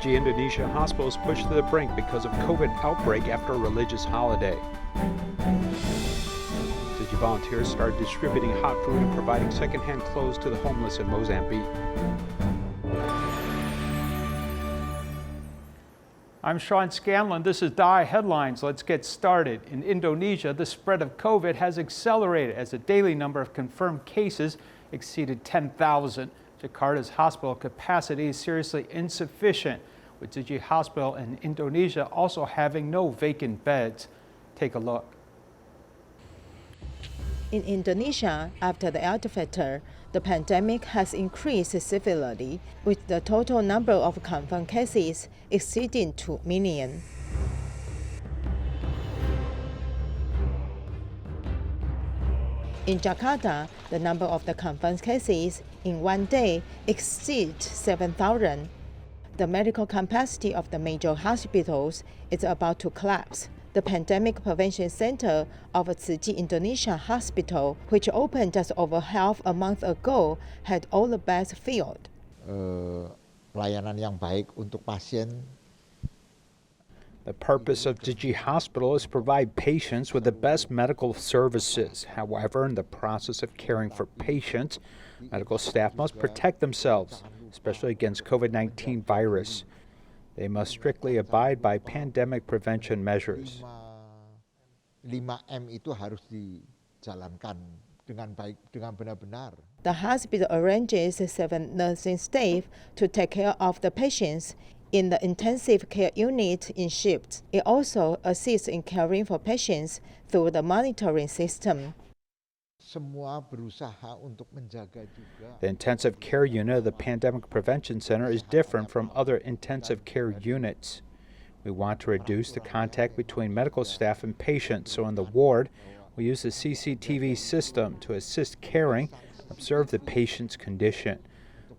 Tzu Chi Indonesia hospital is pushed to the brink because of COVID outbreak after a religious holiday. Tzu Chi volunteers started distributing hot food and providing secondhand clothes to the homeless in Mozambique. I'm Sean Scanlon. This is DAI Headlines. Let's get started. In Indonesia, the spread of COVID has accelerated as the daily number of confirmed cases exceeded 10,000. Jakarta's hospital capacity is seriously insufficient, with Tzu Chi Hospital in Indonesia also having no vacant beds. Take a look. In Indonesia, after the Alta factor, the pandemic has increased severely, with the total number of confirmed cases exceeding 2 million. In Jakarta, the number of the confirmed cases in one day exceeds 7,000. The medical capacity of the major hospitals is about to collapse. The Pandemic Prevention Center of Tzu Chi Indonesia Hospital, which opened just over half a month ago, had all the beds filled. Pelayanan yang baik untuk pasien. The purpose of Tzu Chi Hospital is to provide patients with the best medical services. However, in the process of caring for patients, medical staff must protect themselves, especially against COVID-19 virus. They must strictly abide by pandemic prevention measures. 5M itu harus dijalankan dengan baik, dengan benar-benar. The hospital arranges 7 nursing staff to take care of the patients in the intensive care unit in shifts. It also assists in caring for patients through the monitoring system. Semua berusaha untuk menjaga juga. The intensive care unit of the Pandemic Prevention Center is different from other intensive care units. We want to reduce the contact between medical staff and patients, so in the ward, we use the CCTV system to assist caring, observe the patient's condition.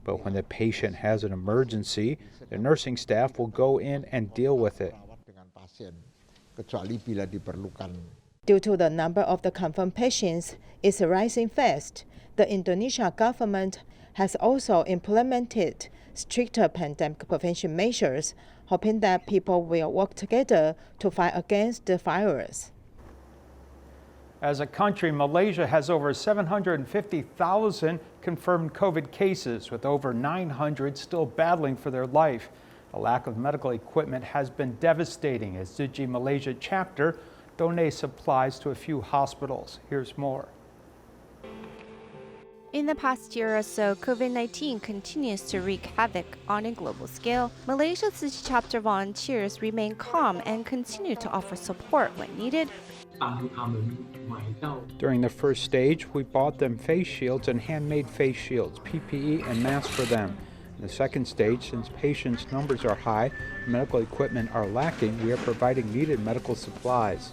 But when the patient has an emergency, the nursing staff will go in and deal with it. Kecuali bila diperlukan. Due to the number of the confirmed patients is rising fast, the Indonesia government has also implemented stricter pandemic prevention measures, hoping that people will work together to fight against the virus. As a country, Malaysia has over 750,000 confirmed COVID cases, with over 900 still battling for their life. The lack of medical equipment has been devastating as Tzu Chi Malaysia chapter donates supplies to a few hospitals. Here's more. In the past year or so, COVID-19 continues to wreak havoc on a global scale. Malaysia's Tzu Chi chapter volunteers remain calm and continue to offer support when needed. During the first stage, we bought them face shields and handmade face shields, PPE, and masks for them. In the second stage, since patients' numbers are high and medical equipment are lacking, we are providing needed medical supplies.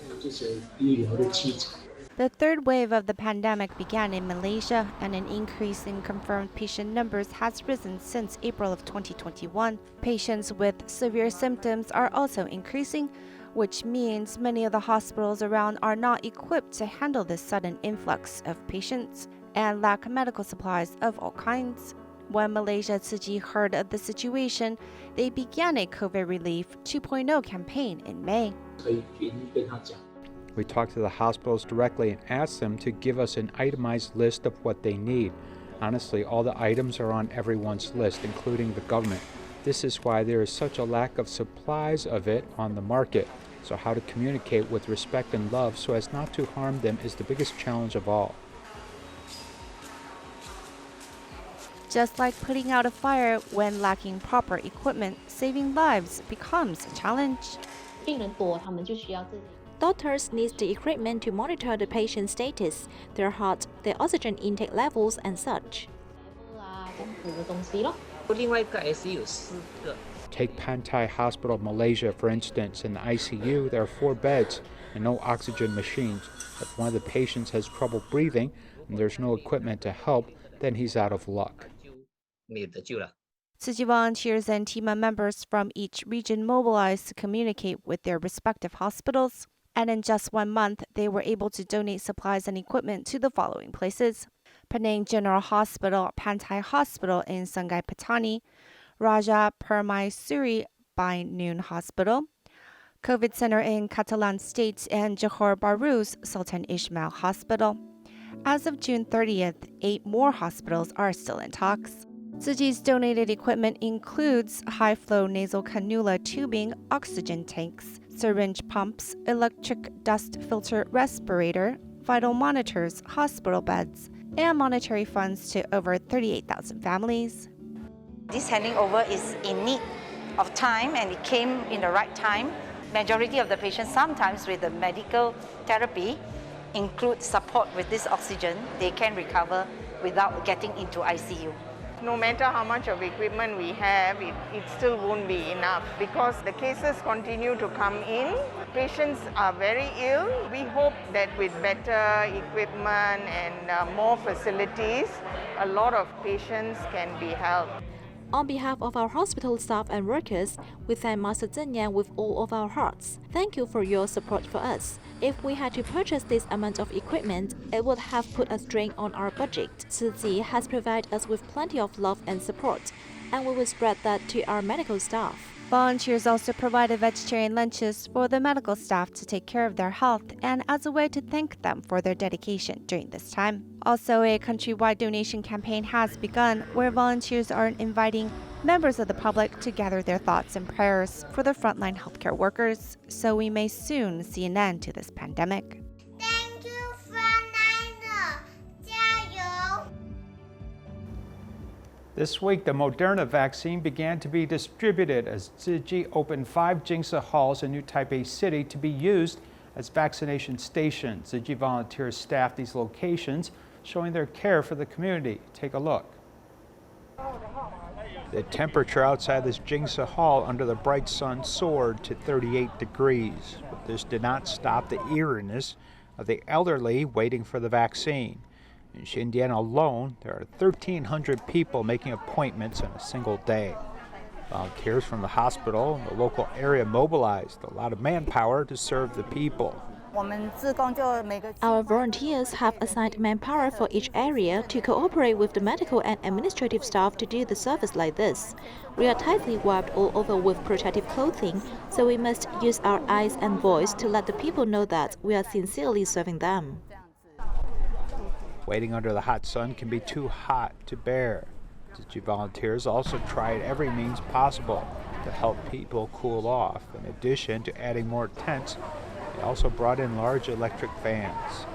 The third wave of the pandemic began in Malaysia, and an increase in confirmed patient numbers has risen since April of 2021. Patients with severe symptoms are also increasing, which means many of the hospitals around are not equipped to handle this sudden influx of patients and lack medical supplies of all kinds. When Malaysia Tzu Chi heard of the situation, they began a COVID Relief 2.0 campaign in May. We talked to the hospitals directly and asked them to give us an itemized list of what they need. Honestly, all the items are on everyone's list, including the government. This is why there is such a lack of supplies of it on the market. So how to communicate with respect and love so as not to harm them is the biggest challenge of all. Just like putting out a fire when lacking proper equipment, saving lives becomes a challenge. Doctors need the equipment to monitor the patient's status, their heart, their oxygen intake levels, and such. Take Pantai Hospital, Malaysia, for instance. In the ICU, there are 4 beds and no oxygen machines. If one of the patients has trouble breathing and there's no equipment to help, then he's out of luck. Tzu Chi volunteers and team members from each region mobilized to communicate with their respective hospitals. And in just 1 month, they were able to donate supplies and equipment to the following places: Penang General Hospital, Pantai Hospital in Sungai Petani, Raja Permaisuri by Noon Hospital, COVID Center in Catalan State, and Johor Bahru's Sultan Ismail Hospital. As of June 30th, 8 more hospitals are still in talks. Tzu Chi's donated equipment includes high-flow nasal cannula tubing, oxygen tanks, syringe pumps, electric dust filter respirator, vital monitors, hospital beds, and monetary funds to over 38,000 families. This handing over is in need of time, and it came in the right time. Majority of the patients, sometimes with the medical therapy, include support with this oxygen. They can recover without getting into ICU. No matter how much of equipment we have, it still won't be enough because the cases continue to come in. Patients are very ill. We hope that with better equipment and more facilities, a lot of patients can be helped. On behalf of our hospital staff and workers, we thank Master Zeng Yan with all of our hearts. Thank you for your support for us. If we had to purchase this amount of equipment, it would have put a strain on our budget. Tzu Chi has provided us with plenty of love and support, and we will spread that to our medical staff. Volunteers also provided vegetarian lunches for the medical staff to take care of their health and as a way to thank them for their dedication during this time. Also, a countrywide donation campaign has begun where volunteers are inviting members of the public to gather their thoughts and prayers for the frontline healthcare workers so we may soon see an end to this pandemic. Thank you, frontliner. 加油! This week, the Moderna vaccine began to be distributed as Tzu Chi opened 5 Jingsa halls in New Taipei City to be used as vaccination stations. Tzu Chi volunteers staff these locations, showing their care for the community. Take a look. The temperature outside this Jingsa hall under the bright sun soared to 38 degrees, but this did not stop the eeriness of the elderly waiting for the vaccine. In Xindian alone, there are 1,300 people making appointments in a single day. Volunteers from the hospital and the local area mobilized a lot of manpower to serve the people. Our volunteers have assigned manpower for each area to cooperate with the medical and administrative staff to do the service like this. We are tightly wrapped all over with protective clothing, so we must use our eyes and voice to let the people know that we are sincerely serving them. Waiting under the hot sun can be too hot to bear. Tzu Chi volunteers also tried every means possible to help people cool off. In addition to adding more tents, they also brought in large electric fans.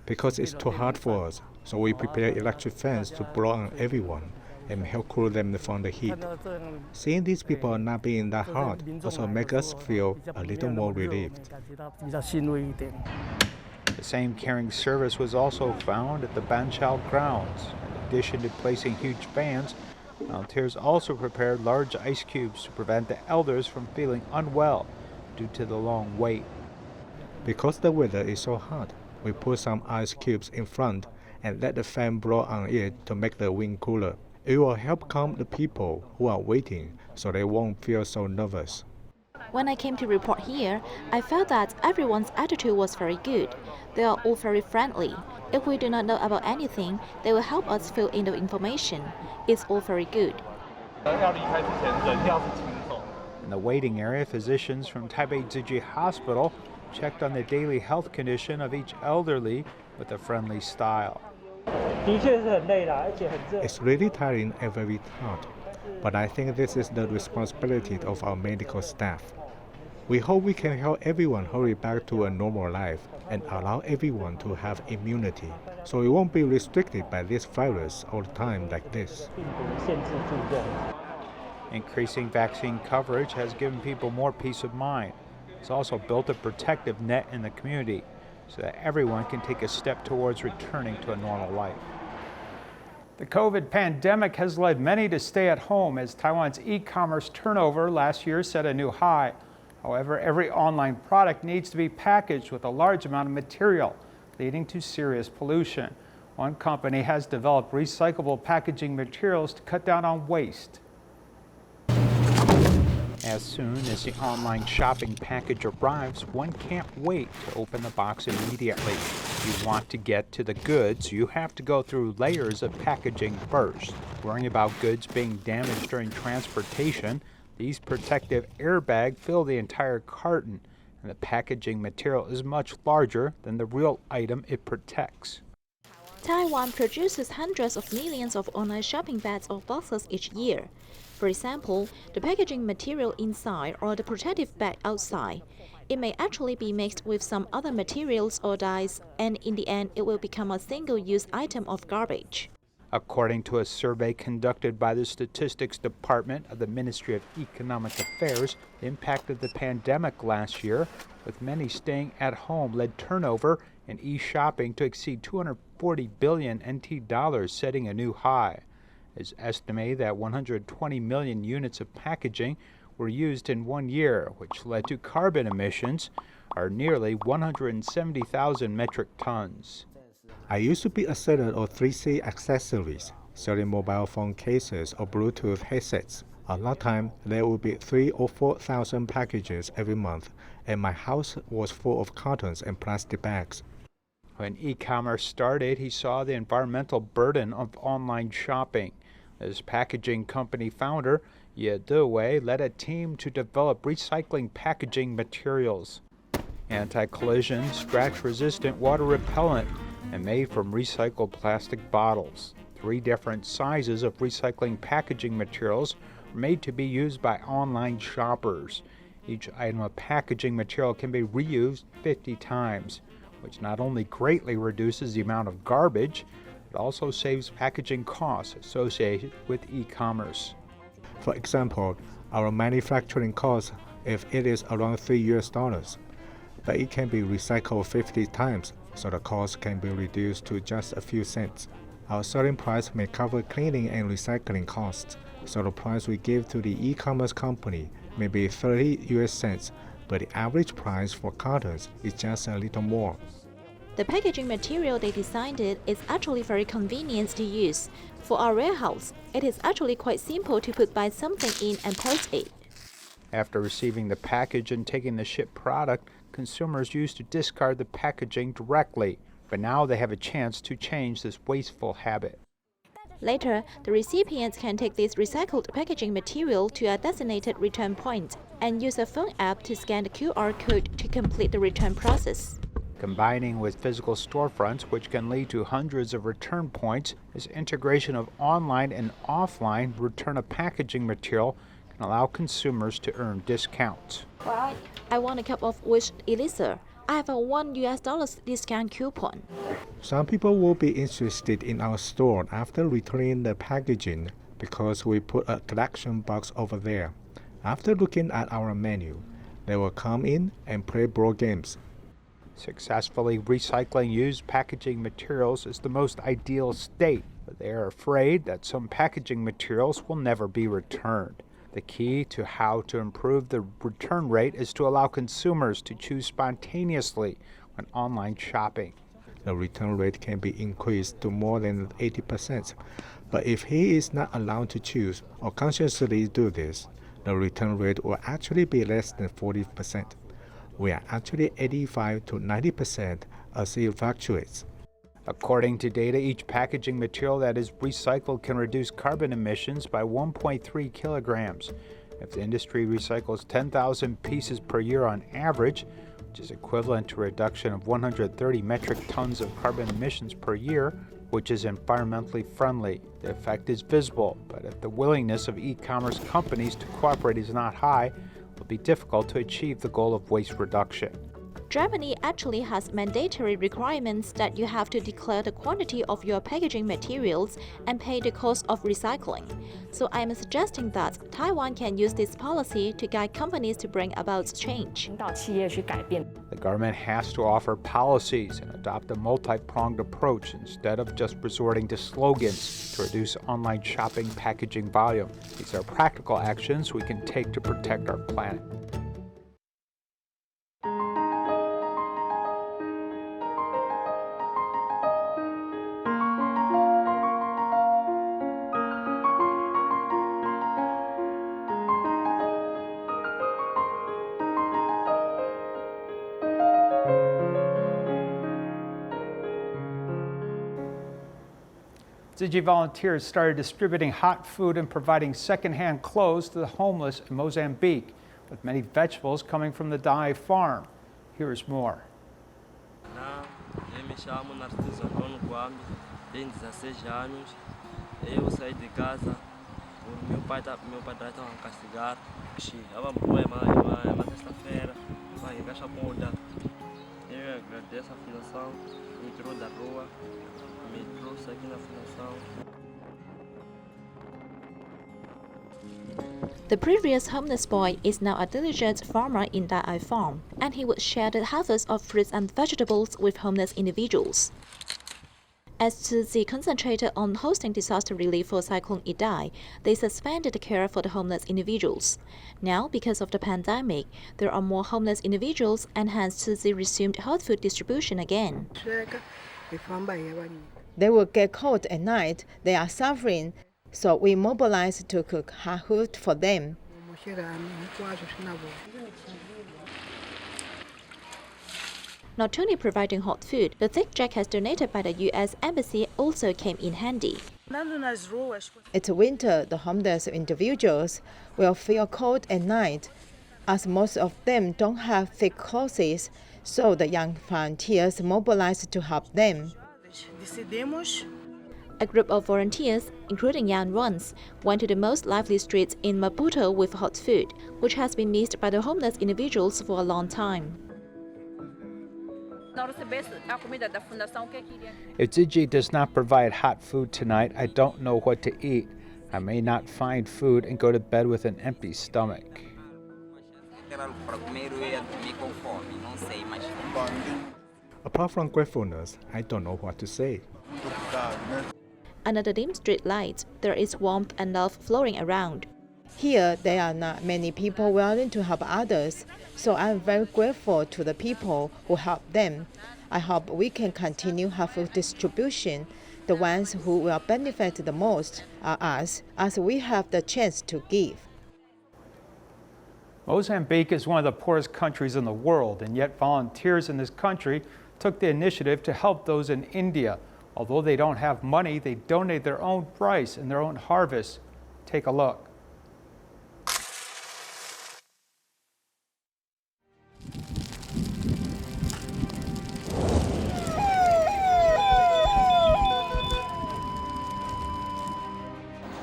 Because it's too hot for us, so we prepare electric fans to blow on everyone and help cool them from the heat. Seeing these people not being that hot also makes us feel a little more relieved. The same caring service was also found at the Banqiao grounds. In addition to placing huge fans, volunteers also prepared large ice cubes to prevent the elders from feeling unwell due to the long wait. Because the weather is so hot, we put some ice cubes in front and let the fan blow on it to make the wind cooler. It will help calm the people who are waiting so they won't feel so nervous. When I came to report here, I felt that everyone's attitude was very good. They are all very friendly. If we do not know about anything, they will help us fill in the information. It's all very good. In the waiting area, physicians from Taipei Tzu Chi Hospital checked on the daily health condition of each elderly with a friendly style. It's really tiring and very hot, but I think this is the responsibility of our medical staff. We hope we can help everyone hurry back to a normal life and allow everyone to have immunity, so we won't be restricted by this virus all the time like this. Increasing vaccine coverage has given people more peace of mind. It's also built a protective net in the community so that everyone can take a step towards returning to a normal life. The COVID pandemic has led many to stay at home as Taiwan's e-commerce turnover last year set a new high. However, every online product needs to be packaged with a large amount of material, leading to serious pollution. One company has developed recyclable packaging materials to cut down on waste. As soon as the online shopping package arrives, one can't wait to open the box immediately. If you want to get to the goods, you have to go through layers of packaging first. Worrying about goods being damaged during transportation, these protective airbags fill the entire carton, and the packaging material is much larger than the real item it protects. Taiwan produces hundreds of millions of online shopping bags or boxes each year. For example, the packaging material inside or the protective bag outside. It may actually be mixed with some other materials or dyes, and in the end, it will become a single-use item of garbage. According to a survey conducted by the Statistics Department of the Ministry of Economic Affairs, the impact of the pandemic last year, with many staying at home, led turnover in e-shopping to exceed 240 billion NT dollars, setting a new high. It's estimated that 120 million units of packaging were used in 1 year, which led to carbon emissions of nearly 170,000 metric tons. I used to be a seller of 3C accessories, selling mobile phone cases or Bluetooth headsets. At that time, there would be 3,000 or 4,000 packages every month, and my house was full of cartons and plastic bags. When e-commerce started, he saw the environmental burden of online shopping. As packaging company founder, Ye Dewei led a team to develop recycling packaging materials. Anti-collision, scratch-resistant, water-repellent, and made from recycled plastic bottles. 3 different sizes of recycling packaging materials are made to be used by online shoppers. Each item of packaging material can be reused 50 times, which not only greatly reduces the amount of garbage, but also saves packaging costs associated with e-commerce. For example, our manufacturing cost, if it is around $3, but it can be recycled 50 times, so the cost can be reduced to just a few cents. Our selling price may cover cleaning and recycling costs, so the price we give to the e-commerce company may be 30 US cents, but the average price for cartons is just a little more. The packaging material they designed is actually very convenient to use. For our warehouse, it is actually quite simple to put by something in and post it. After receiving the package and taking the shipped product, consumers used to discard the packaging directly, but now they have a chance to change this wasteful habit. Later, the recipients can take this recycled packaging material to a designated return point and use a phone app to scan the QR code to complete the return process. Combining with physical storefronts, which can lead to hundreds of return points, this integration of online and offline return of packaging material can allow consumers to earn discounts. I want a cup of witch elixir. I have a $1 discount coupon. Some people will be interested in our store after returning the packaging because we put a collection box over there. After looking at our menu, they will come in and play board games. Successfully recycling used packaging materials is the most ideal state, but they are afraid that some packaging materials will never be returned. The key to how to improve the return rate is to allow consumers to choose spontaneously when online shopping. The return rate can be increased to more than 80%, but if he is not allowed to choose or consciously do this, the return rate will actually be less than 40%. We are actually 85 to 90% as it fluctuates. According to data, each packaging material that is recycled can reduce carbon emissions by 1.3 kilograms. If the industry recycles 10,000 pieces per year on average, which is equivalent to a reduction of 130 metric tons of carbon emissions per year, which is environmentally friendly, the effect is visible. But if the willingness of e-commerce companies to cooperate is not high, it will be difficult to achieve the goal of waste reduction. Germany actually has mandatory requirements that you have to declare the quantity of your packaging materials and pay the cost of recycling. So I am suggesting that Taiwan can use this policy to guide companies to bring about change. The government has to offer policies and adopt a multi-pronged approach instead of just resorting to slogans to reduce online shopping packaging volume. These are practical actions we can take to protect our planet. Tzu Chi volunteers started distributing hot food and providing secondhand clothes to the homeless in Mozambique, with many vegetables coming from the Dai farm. Here's more. Eu me chamo Narciso Antônio Guambi, tenho 16 anos. Eu saí de casa, meu pai estava a castigar. Estava boa, uma sexta-feira, vai encaixar boda. Eu agradeço a fundação, me tirou da rua, me trouxe aqui na fundação. The previous homeless boy is now a diligent farmer in Dai farm, and he would share the harvest of fruits and vegetables with homeless individuals. As Tzu Chi concentrated on hosting disaster relief for Cyclone Idai, they suspended the care for the homeless individuals. Now, because of the pandemic, there are more homeless individuals, and hence Tzu Chi resumed hot food distribution again. They will get cold at night. They are suffering. So we mobilized to cook hot food for them. Not only providing hot food, the thick jackets donated by the U.S. Embassy also came in handy. It's winter. The homeless individuals will feel cold at night, as most of them don't have thick clothes. So the young volunteers mobilized to help them. A group of volunteers, including young ones, went to the most lively streets in Maputo with hot food, which has been missed by the homeless individuals for a long time. If Tzu Chi does not provide hot food tonight, I don't know what to eat. I may not find food and go to bed with an empty stomach. Apart from gratefulness, I don't know what to say. Under the dim street lights, there is warmth and love flowing around. Here, there are not many people willing to help others, so I'm very grateful to the people who help them. I hope we can continue hot food distribution. The ones who will benefit the most are us, as we have the chance to give. Mozambique is one of the poorest countries in the world, and yet volunteers in this country took the initiative to help those in India. Although they don't have money, they donate their own rice and their own harvest. Take a look.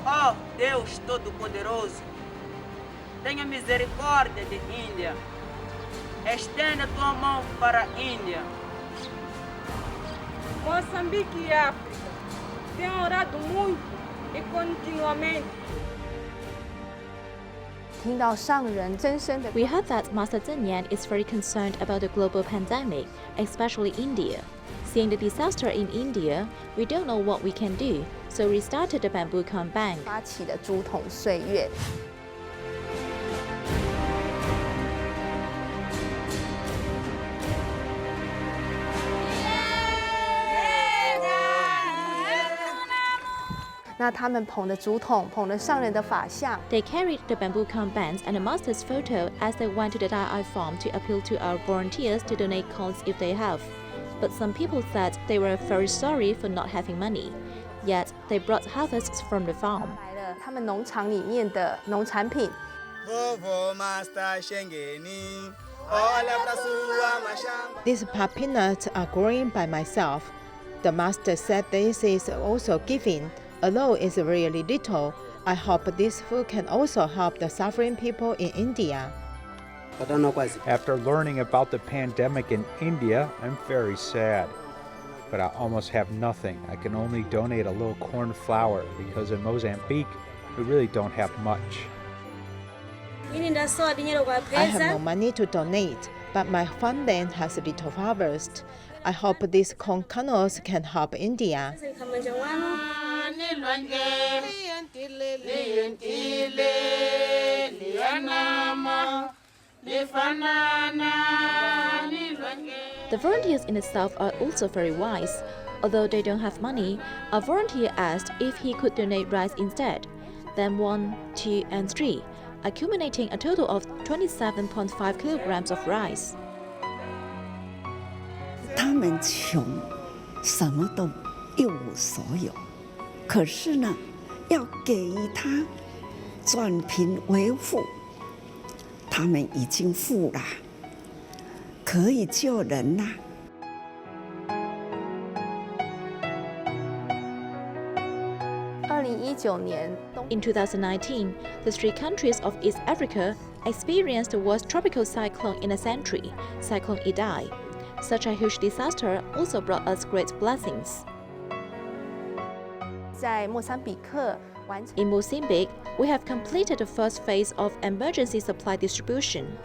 Oh, Deus Todo-Poderoso, tenha misericórdia de Índia. Estenda tua mão para a Índia. Moçambique e África têm orado muito e continuamente. We heard that Master Tzu Chi is very concerned about the global pandemic, especially India. Seeing the disaster in India, we don't know what we can do, so we started the Bamboo Con Bank. They carried the bamboo con bands and the master's photo as they went to the Dai farm to appeal to our volunteers to donate cons if they have. But some people said they were very sorry for not having money. Yet they brought harvests from the farm. These peanuts are growing by myself. The master said this is also giving. Although it's really little, I hope this food can also help the suffering people in India. After learning about the pandemic in India, I'm very sad. But I almost have nothing. I can only donate a little corn flour because in Mozambique, we really don't have much. I have no money to donate, but my farmland has little harvest. I hope these corn kernels can help India. The volunteers in the south are also very wise. Although they don't have money, a volunteer asked if he could donate rice instead. Then 1, 2, and 3, accumulating a total of 27.5 kilograms of rice. 他们穷，什么都一无所有。可是呢，要给予他转贫为富，他们已经富了，可以救人啦。In 2019, the 3 countries of East Africa experienced the worst tropical cyclone in a century, Cyclone Idai. Such a huge disaster also brought us great blessings. In Mozambique, we have completed the first phase of emergency supply distribution.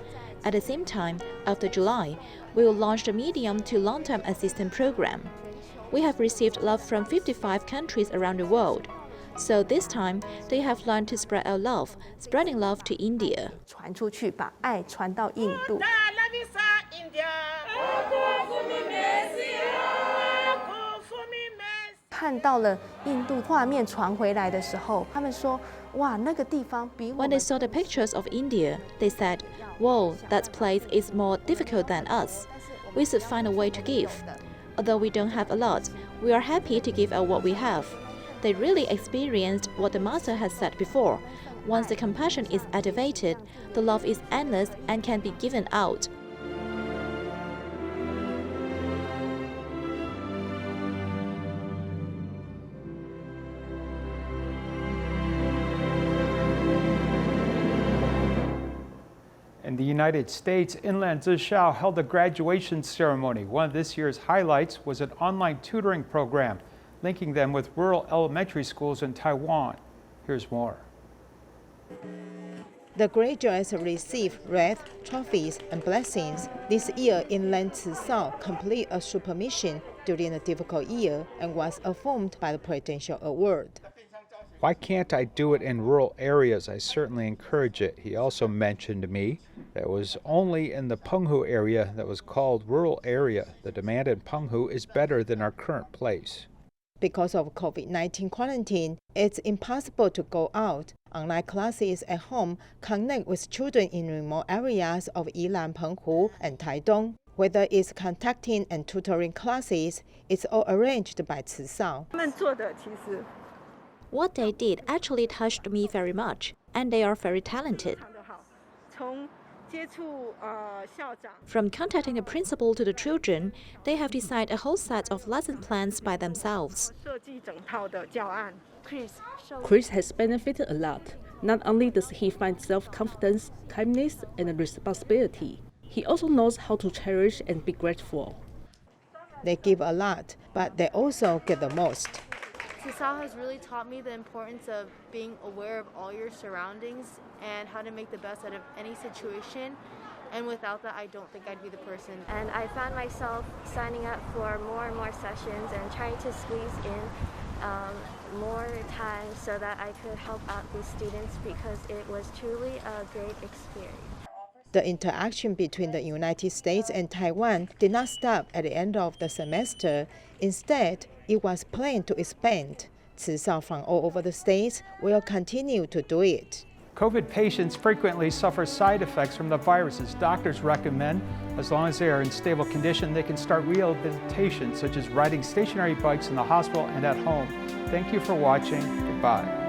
At the same time, after July, we will launch the medium to long-term assistance program. We have received love from 55 countries around the world. So this time, they have learned to spread our love, spreading love to India. 传出去，把爱传到印度。看到了印度画面传回来的时候，他们说：“哇，那个地方比我们。” When they saw the pictures of India, they said, "Whoa, that place is more difficult than us. We should find a way to give. Although we don't have a lot, we are happy to give out what we have." They really experienced what the Master has said before. Once the compassion is activated, the love is endless and can be given out. In the United States, Inland Tzu Chi held a graduation ceremony. One of this year's highlights was an online tutoring program, linking them with rural elementary schools in Taiwan. Here's more. The graduates received wreaths, trophies, and blessings. This year, Inland Tzu Chi completed a super mission during a difficult year and was affirmed by the Presidential Award. Why can't I do it in rural areas? I certainly encourage it. He also mentioned to me that it was only in the Penghu area that was called rural area. The demand in Penghu is better than our current place. Because of COVID-19 quarantine, it's impossible to go out. Online classes at home connect with children in remote areas of Yilan, Penghu, and Taidong. Whether it's contacting and tutoring classes, it's all arranged by Tzu Chi. What they did actually touched me very much, and they are very talented. From contacting the principal to the children, they have designed a whole set of lesson plans by themselves. Chris has benefited a lot. Not only does he find self-confidence, kindness, and responsibility, he also knows how to cherish and be grateful. They give a lot, but they also get the most. Tzu Chi has really taught me the importance of being aware of all your surroundings and how to make the best out of any situation. And without that, I don't think I'd be the person. And I found myself signing up for more and more sessions and trying to squeeze in more time so that I could help out these students because it was truly a great experience. The interaction between the United States and Taiwan did not stop at the end of the semester. Instead, it was planned to expand. Tzu Chi from all over the states will continue to do it. COVID patients frequently suffer side effects from the viruses. Doctors recommend, as long as they are in stable condition, they can start rehabilitation, such as riding stationary bikes in the hospital and at home. Thank you for watching. Goodbye.